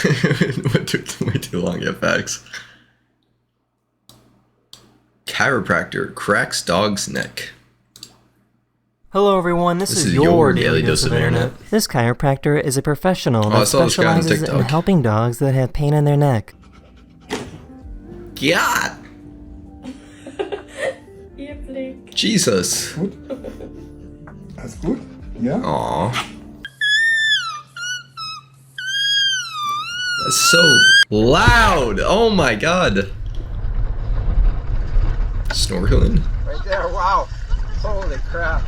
It took way too long, yeah, facts. Chiropractor cracks dog's neck. Hello everyone, this is your daily dose of internet. This chiropractor is a professional that specializes in helping dogs that have pain in their neck. God! Jesus. That's good. Yeah. Aww. That's so loud! Oh my god! Snorkeling? Right there, wow! Holy crap!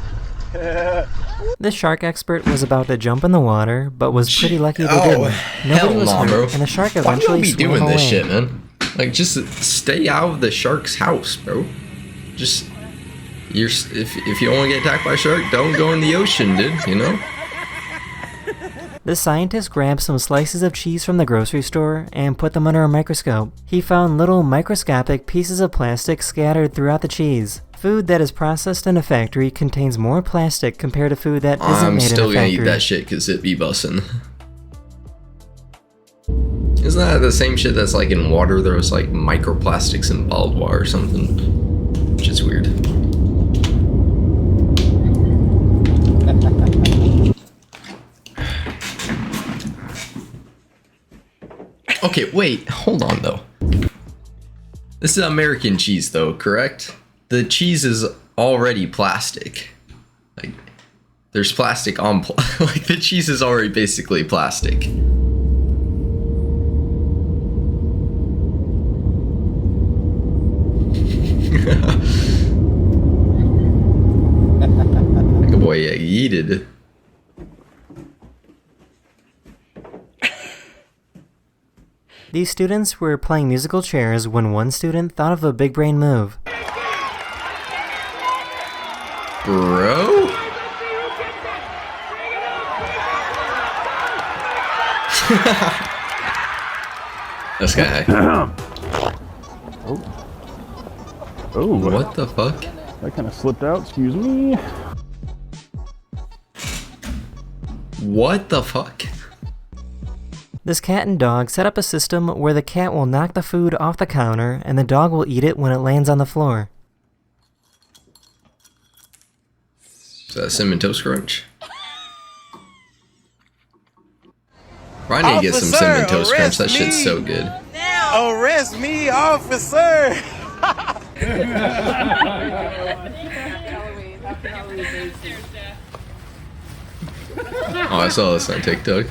This shark expert was about to jump in the water, but was pretty lucky they didn't. Nobody was hurt, bro. and the shark eventually swam away. Why do you be doing this shit, man? Like, just stay out of the shark's house, bro. Just, if you don't want to get attacked by a shark, don't go in the ocean, dude, you know? The scientist grabbed some slices of cheese from the grocery store and put them under a microscope. He found little microscopic pieces of plastic scattered throughout the cheese. Food that is processed in a factory contains more plastic compared to food that isn't made in a factory. I'm still gonna eat that shit because it be bussin'. Isn't that the same shit that's like in water? There was like microplastics in bottled water or something. Which is weird. Okay, wait, hold on though. This is American cheese though, correct? The cheese is already plastic. Like, there's plastic on like the cheese is already basically plastic. Like a boy yeeted. These students were playing musical chairs when one student thought of a big brain move. Bro? This guy. Oh, what the fuck? That kind of slipped out, excuse me. What the fuck? This cat and dog set up a system where the cat will knock the food off the counter and the dog will eat it when it lands on the floor. Is that Cinnamon Toast Crunch? I need to get some Cinnamon Toast Crunch. That shit's so good. Arrest me, officer! Oh, I saw this on TikTok.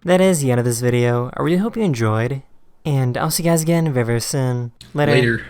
That is the end of this video. I really hope you enjoyed, and I'll see you guys again very, very soon. Later. Later.